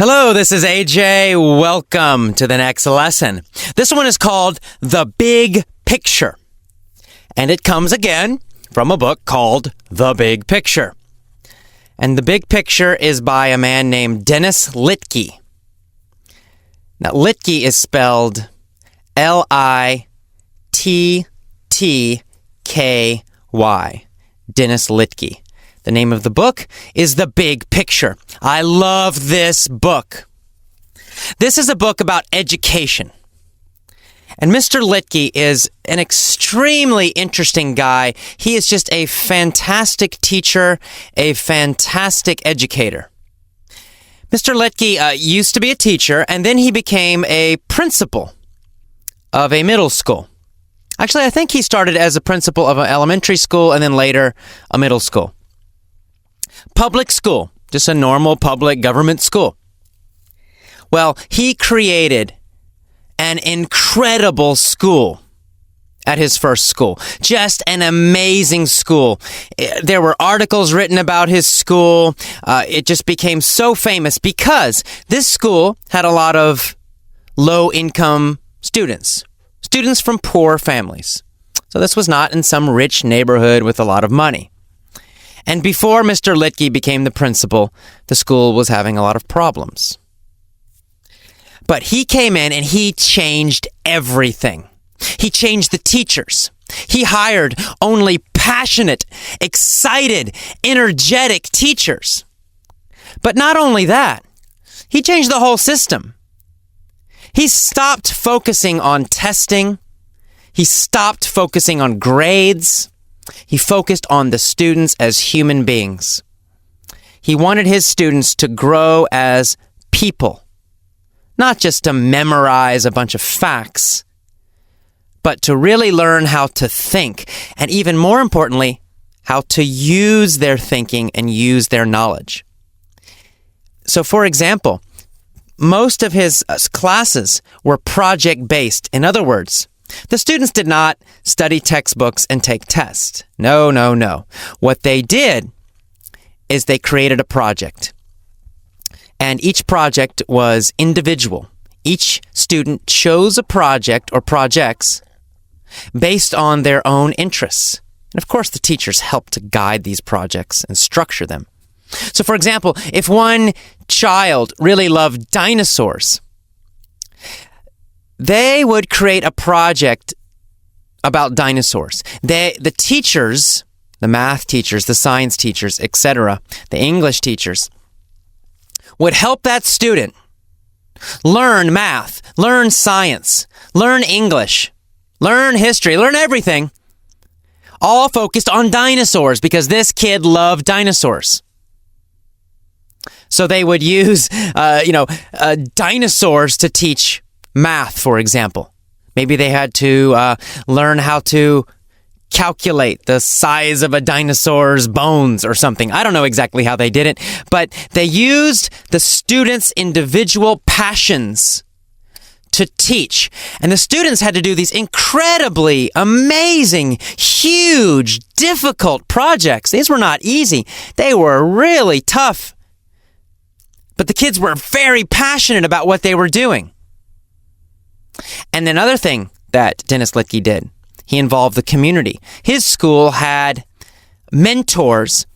Hello, this is AJ. Welcome to the next lesson. This one is called The Big Picture. And it comes again from a book called The Big Picture. And The Big Picture is by a man named Dennis Littke. Now, Littke is spelled L-I-T-T-K-Y. Dennis Littke. The name of the book is The Big Picture. I love this book. This is a book about education. And Mr. Littke is an extremely interesting guy. He is just a fantastic teacher, a fantastic educator. Mr. Littke used to be a teacher, and then he became a principal of a middle school. Actually, I think he started as a principal of an elementary school and then later a middle school. Public school, just a normal public government school. Well, he created an incredible school at his first school. Just an amazing school. There were articles written about his school. It just became so famous because this school had a lot of low-income students from poor families. So this was not in some rich neighborhood with a lot of money. And before Mr. Littke became the principal, the school was having a lot of problems. But he came in and he changed everything. He changed the teachers. He hired only passionate, excited, energetic teachers. But not only that, he changed the whole system. He stopped focusing on testing. He stopped focusing on grades. He focused on the students as human beings. He wanted his students to grow as people, not just to memorize a bunch of facts, but to really learn how to think, and even more importantly, how to use their thinking and use their knowledge. So, for example, most of his classes were project-based. In other words, the students did not study textbooks and take tests. No. What they did is they created a project. And each project was individual. Each student chose a project or projects based on their own interests. And of course, the teachers helped to guide these projects and structure them. So for example, if one child really loved dinosaurs, they would create a project about dinosaurs. The teachers, the math teachers, the science teachers, etc., the English teachers, would help that student learn math, learn science, learn English, learn history, learn everything, all focused on dinosaurs because this kid loved dinosaurs. So they would use, dinosaurs to teach math, for example. Maybe they had to learn how to calculate the size of a dinosaur's bones or something. I don't know exactly how they did it, but they used the students' individual passions to teach. And the students had to do these incredibly amazing, huge, difficult projects. These were not easy. They were really tough. But the kids were very passionate about what they were doing. And another thing that Dennis Littke did, he involved the community. His school had mentors,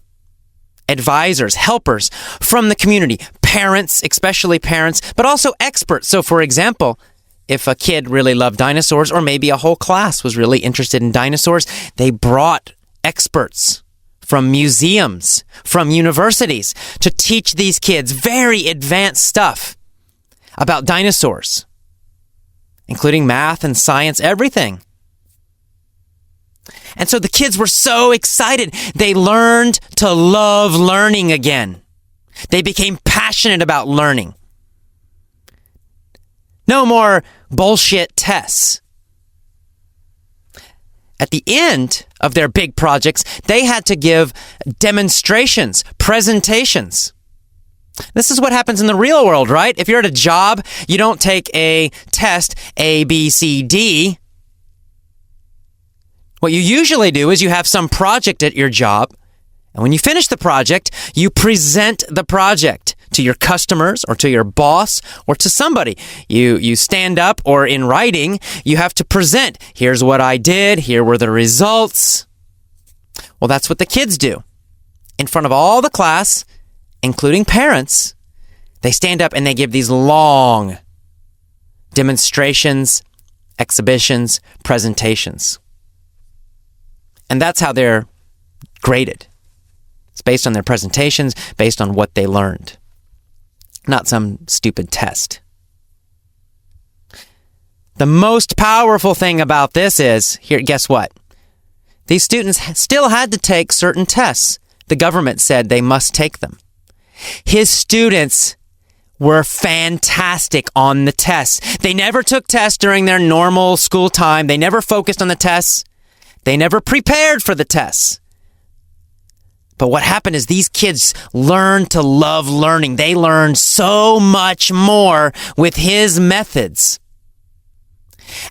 advisors, helpers from the community, parents, especially parents, but also experts. So for example, if a kid really loved dinosaurs, or maybe a whole class was really interested in dinosaurs, they brought experts from museums, from universities to teach these kids very advanced stuff about dinosaurs, including math and science, everything. And so the kids were so excited. They learned to love learning again. They became passionate about learning. No more bullshit tests. At the end of their big projects, they had to give demonstrations, presentations. This is what happens in the real world, right? If you're at a job, you don't take a test, A, B, C, D. What you usually do is you have some project at your job, and when you finish the project, you present the project to your customers or to your boss or to somebody. You stand up, or in writing, you have to present. Here's what I did. Here were the results. Well, that's what the kids do. In front of all the class, including parents, they stand up and they give these long demonstrations, exhibitions, presentations. And that's how they're graded. It's based on their presentations, based on what they learned, not some stupid test. The most powerful thing about this is, here, guess what? These students still had to take certain tests. The government said they must take them. His students were fantastic on the tests. They never took tests during their normal school time. They never focused on the tests. They never prepared for the tests. But what happened is these kids learned to love learning. They learned so much more with his methods.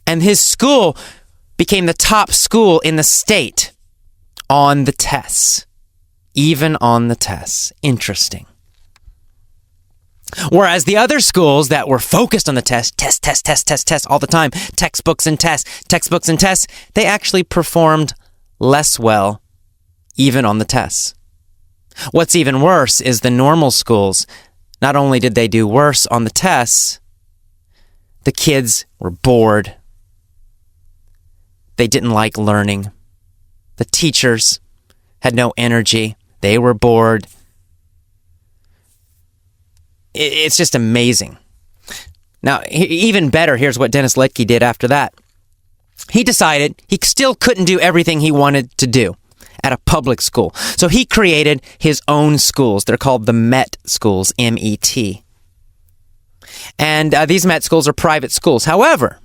And his school became the top school in the state on the tests. Even on the tests. Interesting. Whereas the other schools that were focused on the test all the time, textbooks and tests, they actually performed less well even on the tests. What's even worse is the normal schools. Not only did they do worse on the tests, the kids were bored. They didn't like learning. The teachers had no energy. They were bored. It's just amazing. Now, even better, here's what Dennis Littke did after that. He decided he still couldn't do everything he wanted to do at a public school. So he created his own schools. They're called the MET schools, M-E-T. And these MET schools are private schools. However,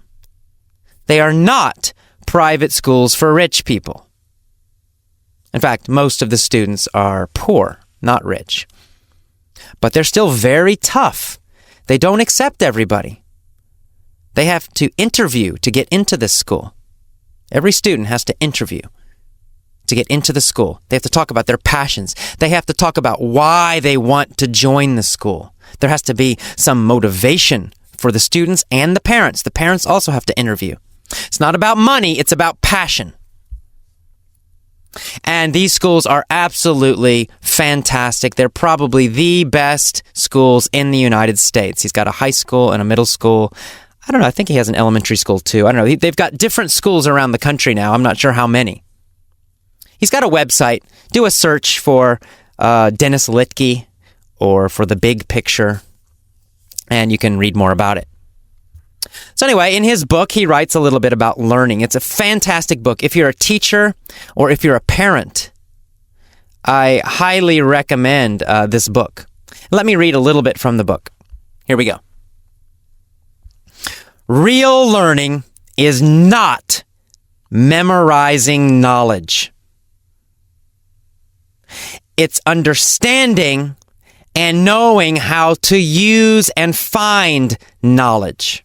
they are not private schools for rich people. In fact, most of the students are poor, not rich. But they're still very tough. They don't accept everybody. They have to interview to get into this school. Every student has to interview to get into the school. They have to talk about their passions. They have to talk about why they want to join the school. There has to be some motivation for the students and the parents. The parents also have to interview. It's not about money, it's about passion. And these schools are absolutely fantastic. They're probably the best schools in the United States. He's got a high school and a middle school. I don't know. I think he has an elementary school too. I don't know. They've got different schools around the country now. I'm not sure how many. He's got a website. Do a search for Dennis Littke or for The Big Picture, and you can read more about it. So anyway, in his book, he writes a little bit about learning. It's a fantastic book. If you're a teacher or if you're a parent, I highly recommend this book. Let me read a little bit from the book. Here we go. Real learning is not memorizing knowledge. It's understanding and knowing how to use and find knowledge.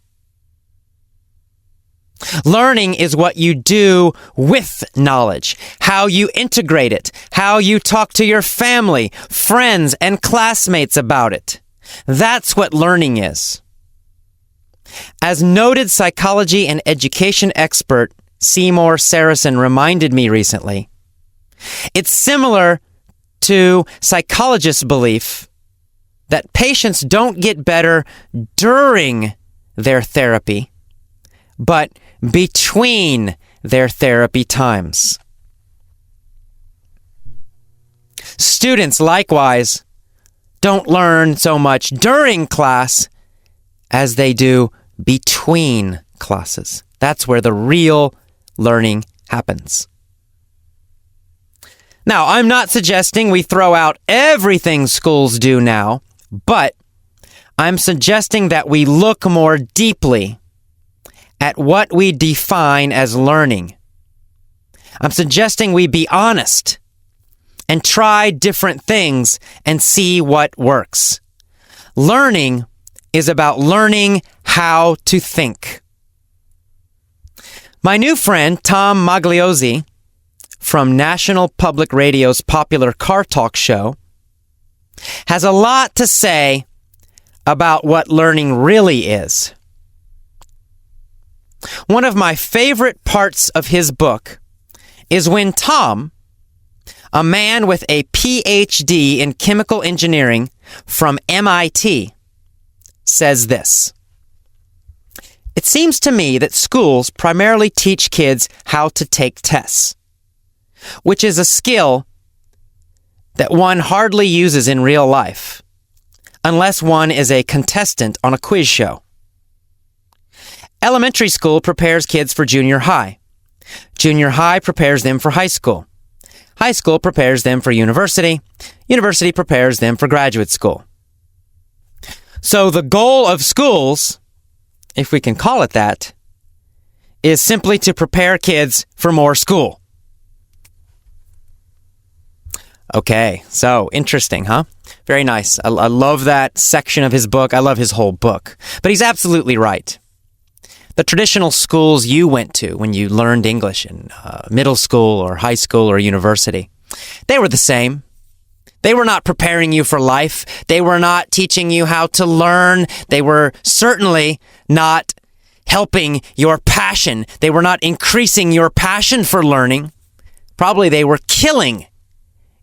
Learning is what you do with knowledge, how you integrate it, how you talk to your family, friends, and classmates about it. That's what learning is. As noted psychology and education expert Seymour Saracen reminded me recently, it's similar to psychologists' belief that patients don't get better during their therapy, but between their therapy times. Students, likewise, don't learn so much during class as they do between classes. That's where the real learning happens. Now, I'm not suggesting we throw out everything schools do now, but I'm suggesting that we look more deeply at what we define as learning. I'm suggesting we be honest and try different things and see what works. Learning is about learning how to think. My new friend, Tom Magliozzi, from National Public Radio's popular Car Talk show, has a lot to say about what learning really is. One of my favorite parts of his book is when Tom, a man with a PhD in chemical engineering from MIT, says this. It seems to me that schools primarily teach kids how to take tests, which is a skill that one hardly uses in real life, unless one is a contestant on a quiz show. Elementary school prepares kids for junior high. Junior high prepares them for high school. High school prepares them for university. University prepares them for graduate school. So the goal of schools, if we can call it that, is simply to prepare kids for more school. Okay, so interesting, huh? Very nice. I love that section of his book. I love his whole book. But he's absolutely right. The traditional schools you went to when you learned English in middle school or high school or university, they were the same. They were not preparing you for life. They were not teaching you how to learn. They were certainly not helping your passion. They were not increasing your passion for learning. Probably they were killing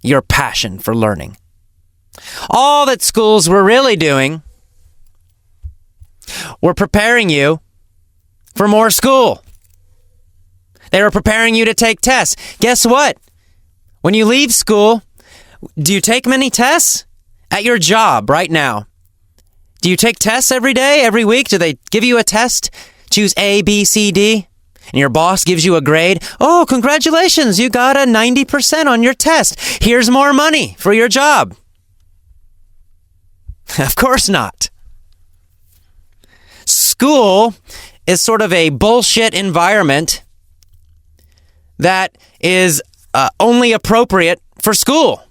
your passion for learning. All that schools were really doing were preparing you for more school. They were preparing you to take tests. Guess what? When you leave school, do you take many tests? At your job right now, do you take tests every day, every week? Do they give you a test? Choose A, B, C, D? And your boss gives you a grade. Oh, congratulations, you got a 90% on your test. Here's more money for your job. Of course not. School is sort of a bullshit environment that is only appropriate for school.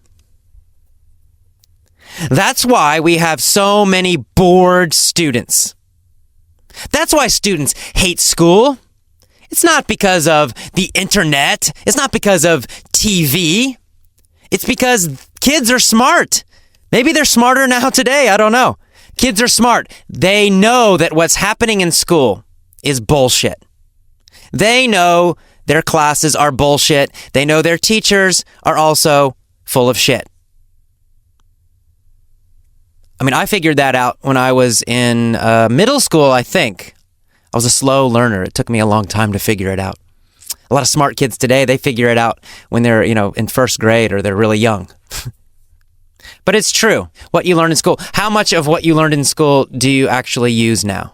That's why we have so many bored students. That's why students hate school. It's not because of the internet. It's not because of TV. It's because kids are smart. Maybe they're smarter now today. I don't know. Kids are smart. They know that what's happening in school is bullshit. They know their classes are bullshit. They know their teachers are also full of shit. I mean, I figured that out when I was in middle school, I think. I was a slow learner. It took me a long time to figure it out. A lot of smart kids today, they figure it out when they're, in first grade or they're really young. But it's true. What you learn in school. How much of what you learned in school do you actually use now?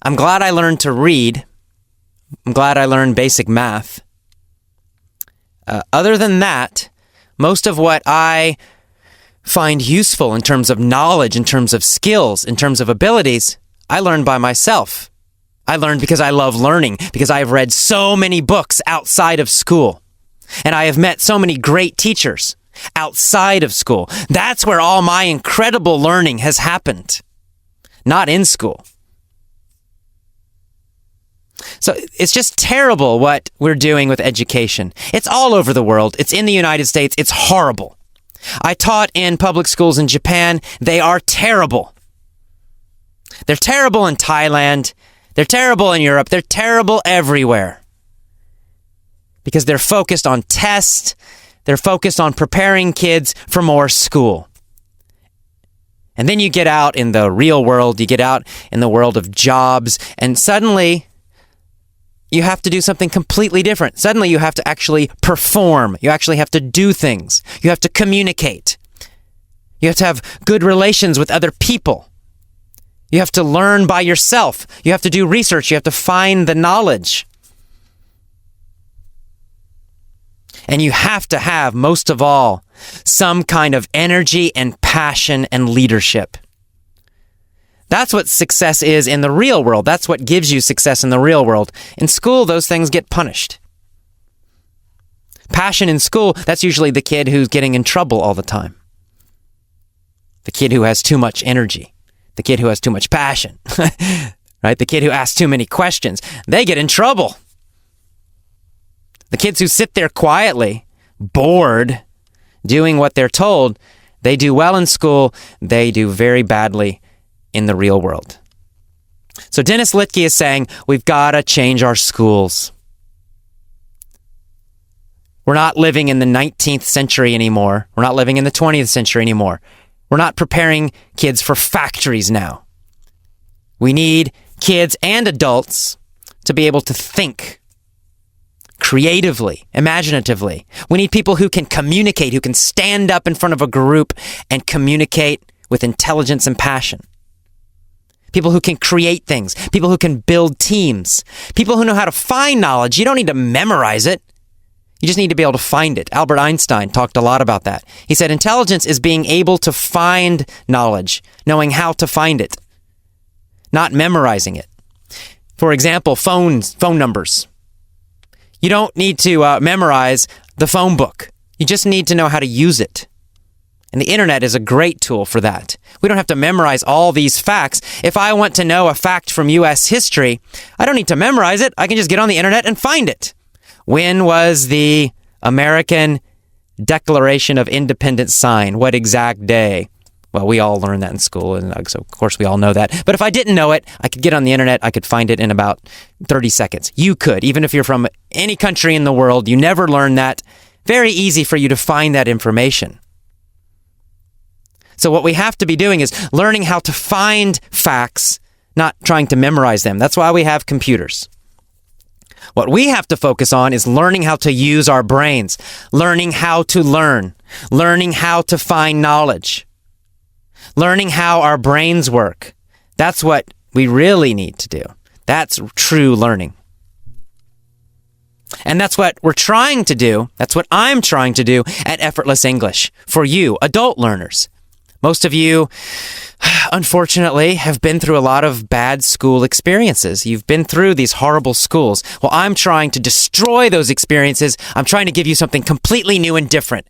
I'm glad I learned to read. I'm glad I learned basic math. Other than that, most of what I find useful in terms of knowledge, in terms of skills, in terms of abilities, I learned by myself. I learned because I love learning, because I have read so many books outside of school. And I have met so many great teachers outside of school. That's where all my incredible learning has happened, not in school. So it's just terrible what we're doing with education. It's all over the world. It's in the United States. It's horrible. I taught in public schools in Japan. They are terrible. They're terrible in Thailand. They're terrible in Europe. They're terrible everywhere. Because they're focused on tests. They're focused on preparing kids for more school. And then you get out in the real world. You get out in the world of jobs. And suddenly you have to do something completely different. Suddenly you have to actually perform. You actually have to do things. You have to communicate. You have to have good relations with other people. You have to learn by yourself. You have to do research. You have to find the knowledge. And you have to have, most of all, some kind of energy and passion and leadership. That's what success is in the real world. That's what gives you success in the real world. In school, those things get punished. Passion in school, that's usually the kid who's getting in trouble all the time. The kid who has too much energy. The kid who has too much passion. Right? The kid who asks too many questions. They get in trouble. The kids who sit there quietly, bored, doing what they're told, They do well in school. They do very badly in the real world. So Dennis Littke is saying, we've got to change our schools. We're not living in the 19th century anymore. We're not living in the 20th century anymore. We're not preparing kids for factories now. We need kids and adults to be able to think creatively, imaginatively. We need people who can communicate, who can stand up in front of a group and communicate with intelligence and passion. People who can create things, people who can build teams, people who know how to find knowledge. You don't need to memorize it. You just need to be able to find it. Albert Einstein talked a lot about that. He said intelligence is being able to find knowledge, knowing how to find it, not memorizing it. For example, phone numbers. You don't need to memorize the phone book. You just need to know how to use it. And the internet is a great tool for that. We don't have to memorize all these facts. If I want to know a fact from U.S. history, I don't need to memorize it. I can just get on the internet and find it. When was the American Declaration of Independence signed? What exact day? Well, we all learned that in school, and so of course we all know that. But if I didn't know it, I could get on the internet. I could find it in about 30 seconds. You could, even if you're from any country in the world, you never learned that. Very easy for you to find that information. So what we have to be doing is learning how to find facts, not trying to memorize them. That's why we have computers. What we have to focus on is learning how to use our brains, learning how to learn, learning how to find knowledge, learning how our brains work. That's what we really need to do. That's true learning. And that's what we're trying to do. That's what I'm trying to do at Effortless English for you, adult learners. Most of you, unfortunately, have been through a lot of bad school experiences. You've been through these horrible schools. Well, I'm trying to destroy those experiences. I'm trying to give you something completely new and different.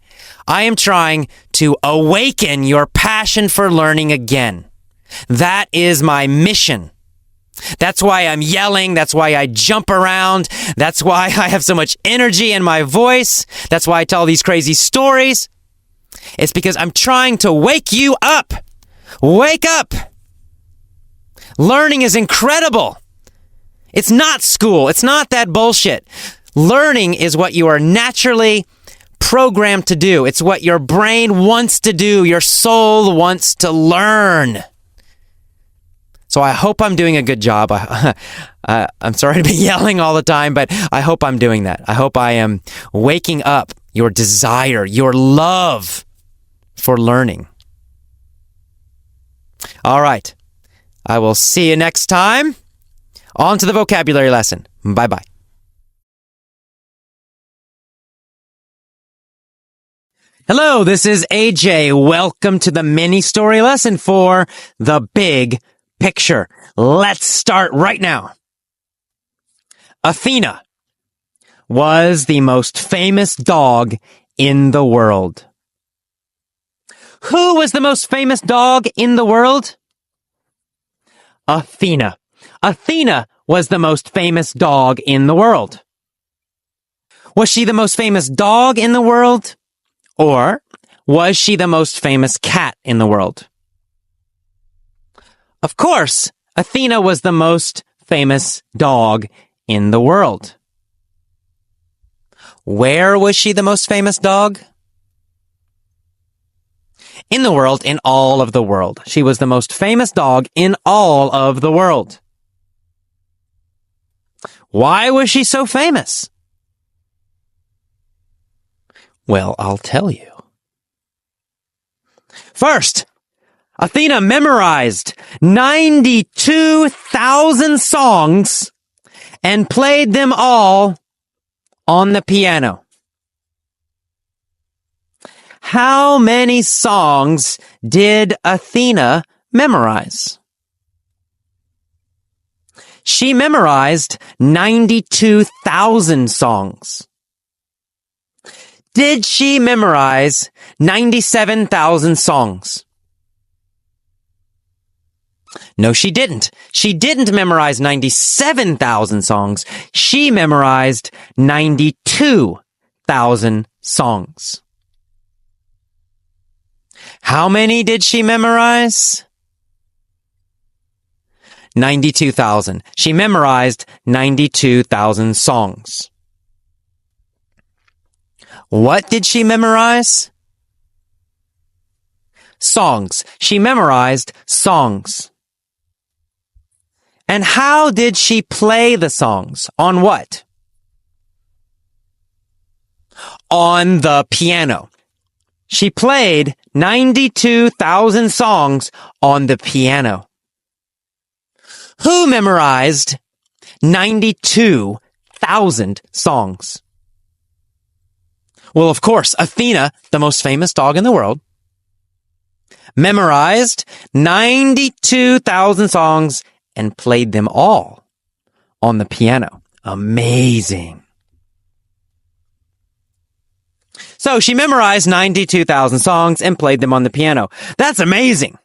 I am trying to awaken your passion for learning again. That is my mission. That's why I'm yelling. That's why I jump around. That's why I have so much energy in my voice. That's why I tell these crazy stories. It's because I'm trying to wake you up. Wake up. Learning is incredible. It's not school. It's not that bullshit. Learning is what you are naturally programmed to do. It's what your brain wants to do. Your soul wants to learn. So I hope I'm doing a good job. I'm sorry to be yelling all the time, but I hope I'm doing that. I hope I am waking up your desire, your love for learning. All right. I will see you next time. On to the vocabulary lesson. Bye-bye. Hello, this is AJ. Welcome to the mini story lesson for The Big Picture. Let's start right now. Athena was the most famous dog in the world. Who was the most famous dog in the world? Athena. Athena was the most famous dog in the world. Was she the most famous dog in the world? Or was she the most famous cat in the world? Of course, Athena was the most famous dog in the world. Where was she the most famous dog? In the world, in all of the world. She was the most famous dog in all of the world. Why was she so famous? Well, I'll tell you. First, Athena memorized 92,000 songs and played them all on the piano. How many songs did Athena memorize? She memorized 92,000 songs. Did she memorize 97,000 songs? No, she didn't. She didn't memorize 97,000 songs. She memorized 92,000 songs. How many did she memorize? 92,000. She memorized 92,000 songs. What did she memorize? Songs. She memorized songs. And how did she play the songs? On what? On the piano. She played 92,000 songs on the piano. Who memorized 92,000 songs? Well, of course, Athena, the most famous dog in the world, memorized 92,000 songs and played them all on the piano. Amazing. So she memorized 92,000 songs and played them on the piano. That's amazing.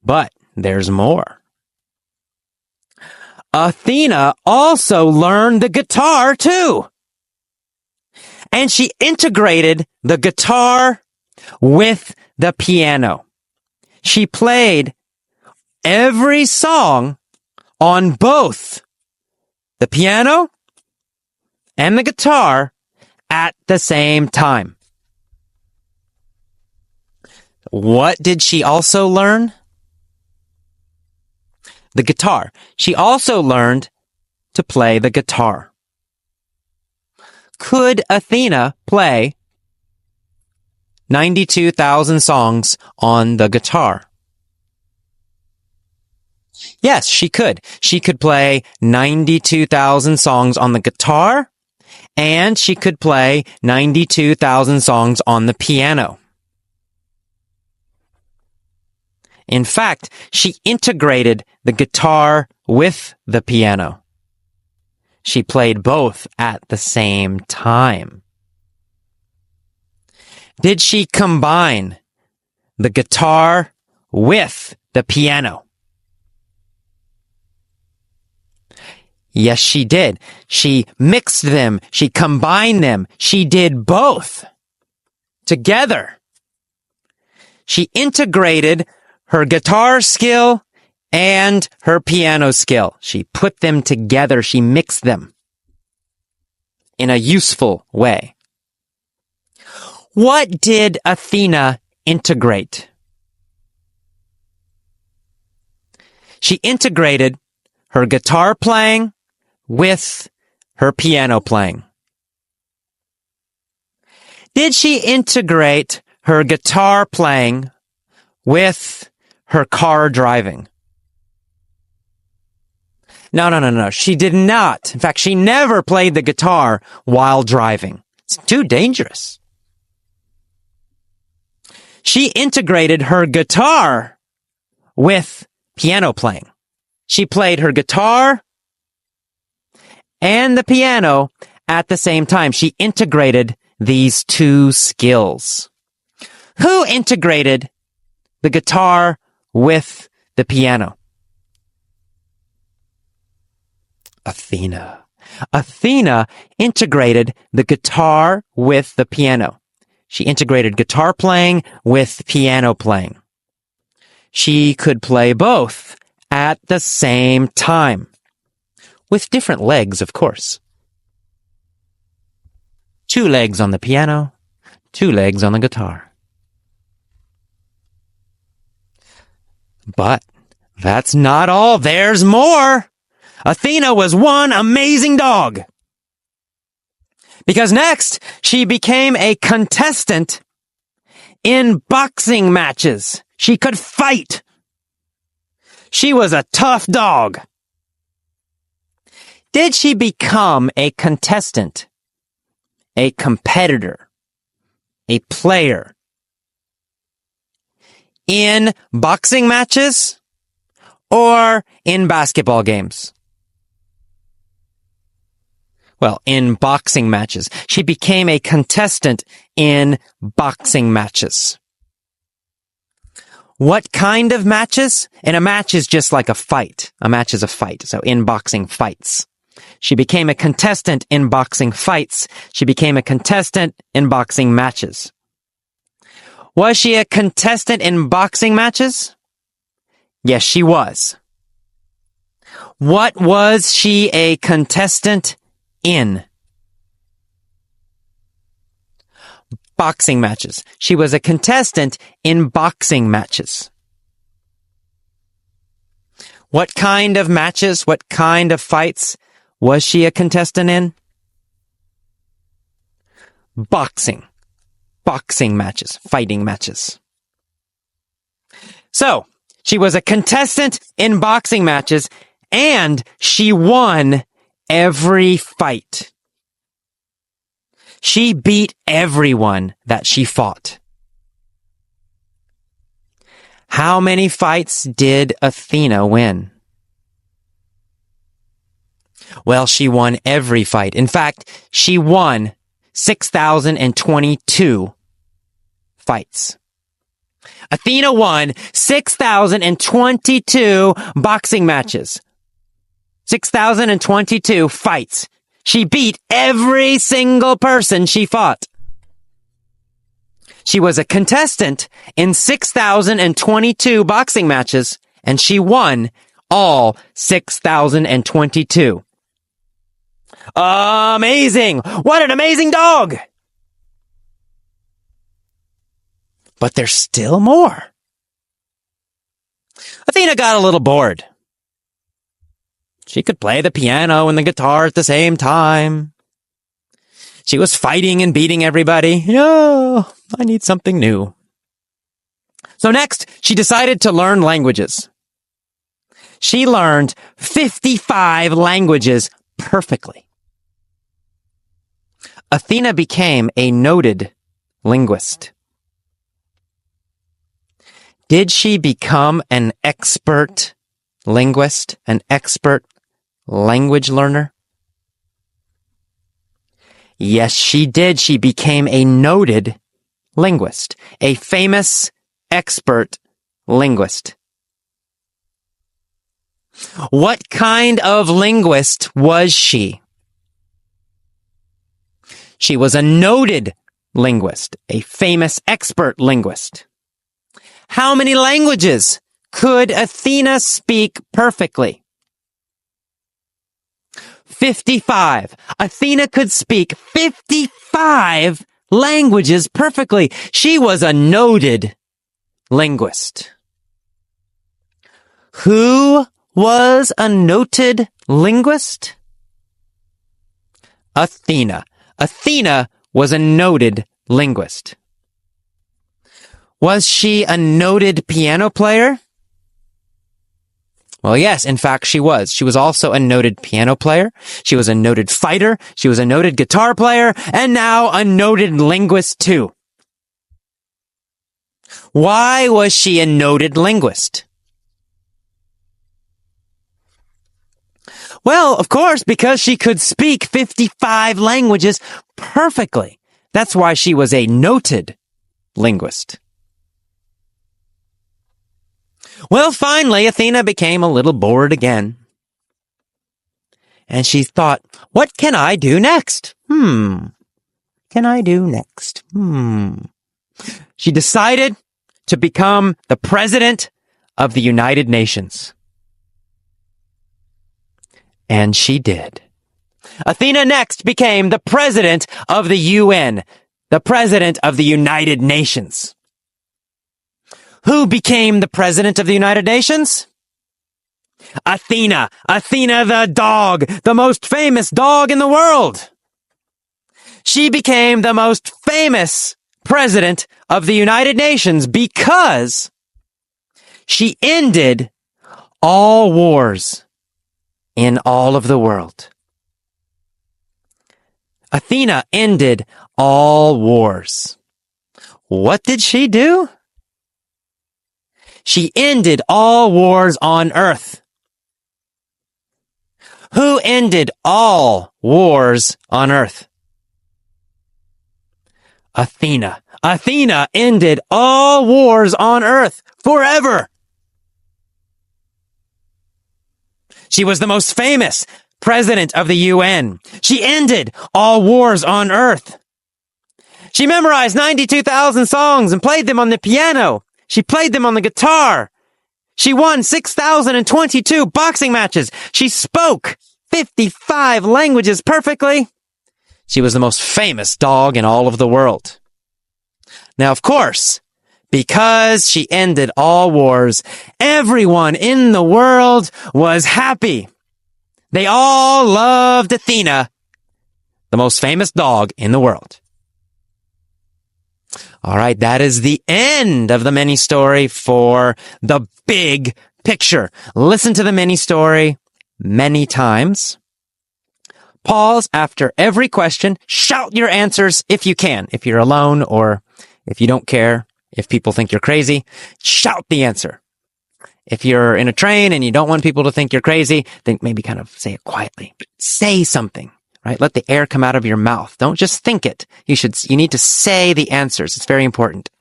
But there's more. Athena also learned the guitar too. And she integrated the guitar with the piano. She played every song on both the piano and the guitar at the same time. What did she also learn? The guitar. She also learned to play the guitar. Could Athena play 92,000 songs on the guitar? Yes, she could. She could play 92,000 songs on the guitar, and she could play 92,000 songs on the piano. In fact, she integrated the guitar with the piano. She played both at the same time. Did she combine the guitar with the piano? Yes, she did. She mixed them. She combined them. She did both together. She integrated her guitar skill and her piano skill. She put them together. She mixed them in a useful way. What did Athena integrate? She integrated her guitar playing with her piano playing. Did she integrate her guitar playing with her car driving? No. She did not. In fact, she never played the guitar while driving. It's too dangerous. She integrated her guitar with piano playing. She played her guitar and the piano at the same time. She integrated these two skills. Who integrated the guitar with the piano? Athena. Athena integrated the guitar with the piano. She integrated guitar playing with piano playing. She could play both at the same time, with different legs, of course. 2 legs on the piano, 2 legs on the guitar. But that's not all. There's more. Athena was one amazing dog. Because next, she became a contestant in boxing matches. She could fight. She was a tough dog. Did she become a contestant, a competitor, a player in boxing matches or in basketball games? Well, in boxing matches. She became a contestant in boxing matches. What kind of matches? And a match is just like a fight. A match is a fight. So in boxing fights. She became a contestant in boxing fights. She became a contestant in boxing matches. Was she a contestant in boxing matches? Yes, she was. What was she a contestant in? Boxing matches. She was a contestant in boxing matches. What kind of matches, what kind of fights was she a contestant in? Boxing. Boxing matches, fighting matches. So, she was a contestant in boxing matches, and she won every fight. She beat everyone that she fought. How many fights did Athena win? Well, she won every fight. In fact, she won 6,022 fights. Athena won 6,022 boxing matches. 6,022 fights. She beat every single person she fought. She was a contestant in 6,022 boxing matches, and she won all 6,022. Amazing! What an amazing dog! But there's still more. Athena got a little bored. She could play the piano and the guitar at the same time. She was fighting and beating everybody. Oh, I need something new. So next, she decided to learn languages. She learned 55 languages perfectly. Athena became a noted linguist. Did she become an expert linguist, an expert language learner? Yes, she did. She became a noted linguist, a famous expert linguist. What kind of linguist was she? She was a noted linguist, a famous expert linguist. How many languages could Athena speak perfectly? 55. Athena could speak 55 languages perfectly. She was a noted linguist. Who was a noted linguist? Athena. Athena was a noted linguist. Was she a noted piano player? Well, yes, in fact, she was. She was also a noted piano player. She was a noted fighter. She was a noted guitar player, and now a noted linguist too. Why was she a noted linguist? Well, of course, because she could speak 55 languages perfectly. That's why she was a noted linguist. Well, finally, Athena became a little bored again. And she thought, what can I do next? Can I do next? She decided to become the president of the United Nations. And she did. Athena next became the president of the UN, the president of the United Nations. Who became the president of the United Nations? Athena. Athena the dog, the most famous dog in the world. She became the most famous president of the United Nations because she ended all wars in all of the world. Athena ended all wars. What did she do? She ended all wars on Earth. Who ended all wars on Earth? Athena. Athena ended all wars on Earth forever. She was the most famous president of the UN. She ended all wars on Earth. She memorized 92,000 songs and played them on the piano. She played them on the guitar. She won 6,022 boxing matches. She spoke 55 languages perfectly. She was the most famous dog in all of the world. Now, of course, because she ended all wars, everyone in the world was happy. They all loved Athena, the most famous dog in the world. All right, that is the end of the mini story for the big picture. Listen to the mini story many times. Pause after every question. Shout your answers if you can. If you're alone or if you don't care, if people think you're crazy, shout the answer. If you're in a train and you don't want people to think you're crazy, then maybe kind of say it quietly. Say something. Right? Let the air come out of your mouth. Don't just think it. You need to say the answers. It's very important.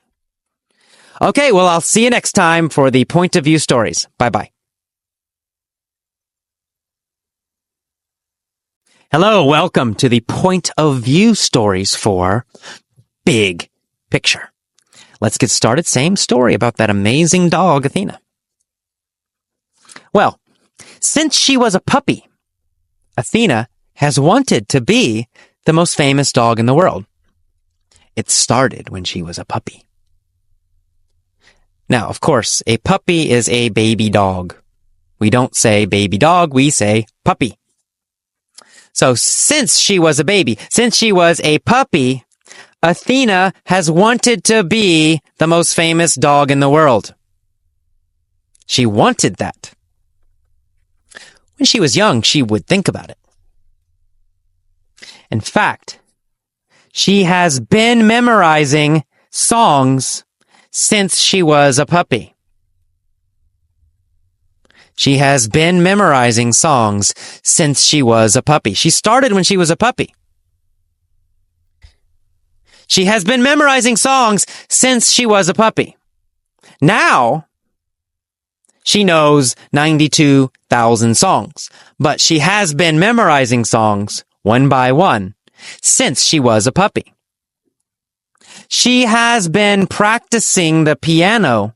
Okay, well, I'll see you next time for the Point of View stories. Bye-bye. Hello, welcome to the Point of View stories for Big Picture. Let's get started. Same story about that amazing dog, Athena. Well, since she was a puppy, Athena has wanted to be the most famous dog in the world. It started when she was a puppy. Now, of course, a puppy is a baby dog. We don't say baby dog, we say puppy. So since she was a baby, since she was a puppy, Athena has wanted to be the most famous dog in the world. She wanted that. When she was young, she would think about it. In fact, she has been memorizing songs since she was a puppy. She has been memorizing songs since she was a puppy. She started when she was a puppy. She has been memorizing songs since she was a puppy. Now, she knows 92,000 songs, but she has been memorizing songs one by one, since she was a puppy. She has been practicing the piano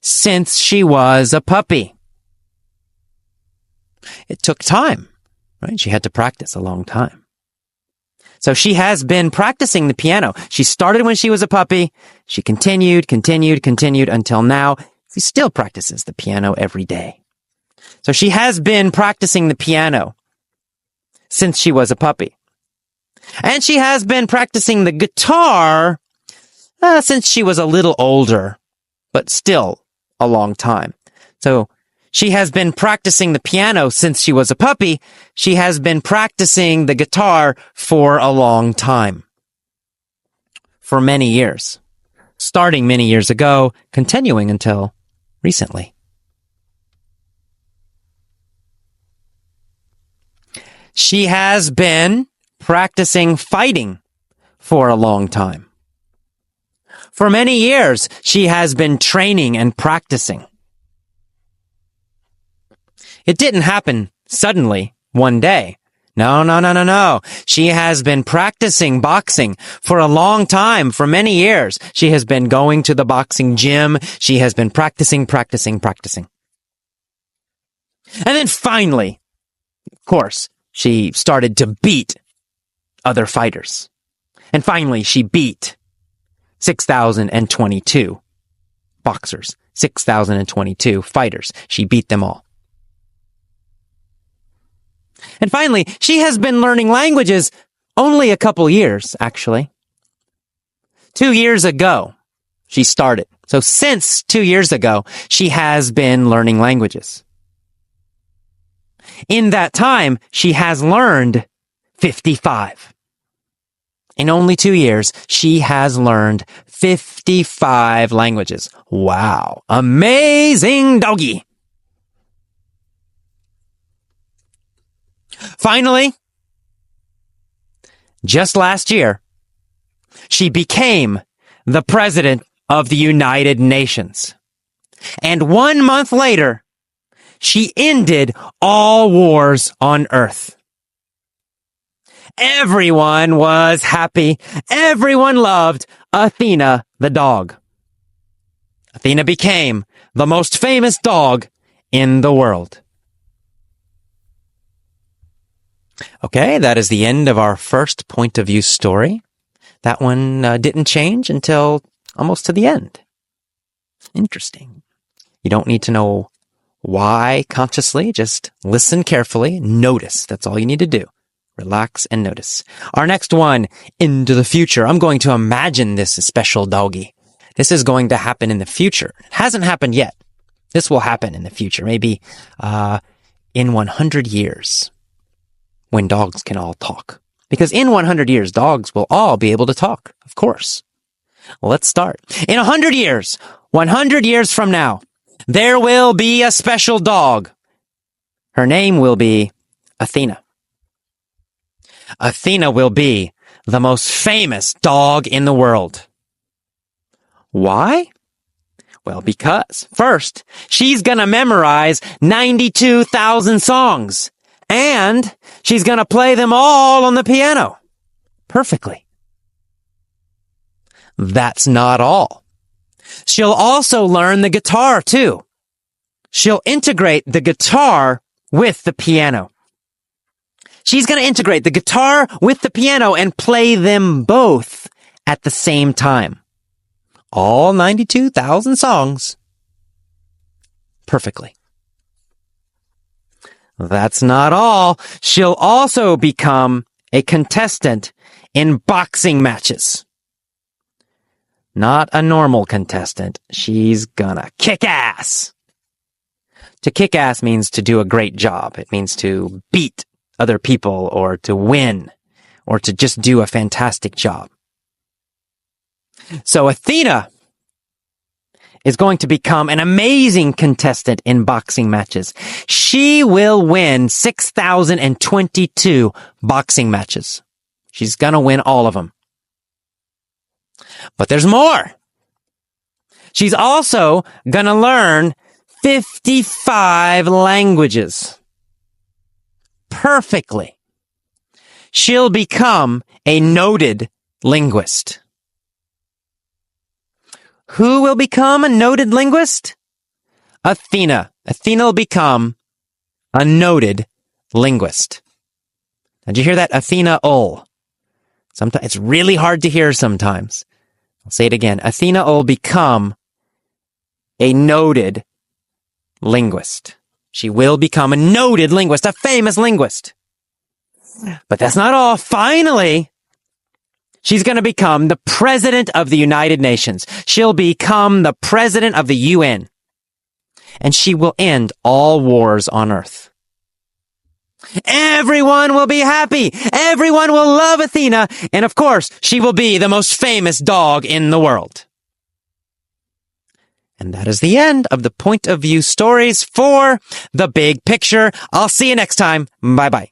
since she was a puppy. It took time, right? She had to practice a long time. So she has been practicing the piano. She started when she was a puppy. She continued until now. She still practices the piano every day. So she has been practicing the piano since she was a puppy. And she has been practicing the guitar since she was a little older, but still a long time. So she has been practicing the piano since she was a puppy. She has been practicing the guitar for a long time. For many years. Starting many years ago, continuing until recently. She has been practicing fighting for a long time. For many years, she has been training and practicing. It didn't happen suddenly, one day. No. She has been practicing boxing for a long time, for many years. She has been going to the boxing gym. She has been practicing. And then finally, of course, she started to beat other fighters. And finally, she beat 6,022 boxers, 6,022 fighters. She beat them all. And finally, she has been learning languages only a couple years, actually. 2 years ago, she started. So since 2 years ago, she has been learning languages. In that time, she has learned 55. In only 2 years, she has learned 55 languages. Wow. Amazing doggy. Finally, just last year, she became the president of the United Nations. And 1 month later, she ended all wars on Earth. Everyone was happy. Everyone loved Athena the dog. Athena became the most famous dog in the world. Okay, that is the end of our first point of view story. That one didn't change until almost to the end. Interesting. You don't need to know why consciously. Just listen carefully. Notice. That's all you need to do. Relax and notice. Our next one, into the future. I'm going to imagine this special doggy. This is going to happen in the future. It hasn't happened yet. This will happen in the future. Maybe in 100 years. When dogs can all talk. Because in 100 years, dogs will all be able to talk, of course. Well, let's start. In 100 years, 100 years from now, there will be a special dog. Her name will be Athena. Athena will be the most famous dog in the world. Why? Well, because, first, she's gonna memorize 92,000 songs. And she's going to play them all on the piano. Perfectly. That's not all. She'll also learn the guitar, too. She'll integrate the guitar with the piano. She's going to integrate the guitar with the piano and play them both at the same time. All 92,000 songs. Perfectly. That's not all. She'll also become a contestant in boxing matches. Not a normal contestant. She's gonna kick ass. To kick ass means to do a great job. It means to beat other people or to win or to just do a fantastic job. So Athena is going to become an amazing contestant in boxing matches. She will win 6,022 boxing matches. She's gonna win all of them. But there's more. She's also gonna learn 55 languages. Perfectly. She'll become a noted linguist. Who will become a noted linguist? Athena. Athena will become a noted linguist. Did you hear that? Athena ul. Sometimes it's really hard to hear sometimes. I'll say it again. Athena will become a noted linguist. She will become a noted linguist, a famous linguist. But that's not all. Finally, she's going to become the president of the United Nations. She'll become the president of the UN. And she will end all wars on Earth. Everyone will be happy. Everyone will love Athena. And of course, she will be the most famous dog in the world. And that is the end of the point of view stories for The Big Picture. I'll see you next time. Bye-bye.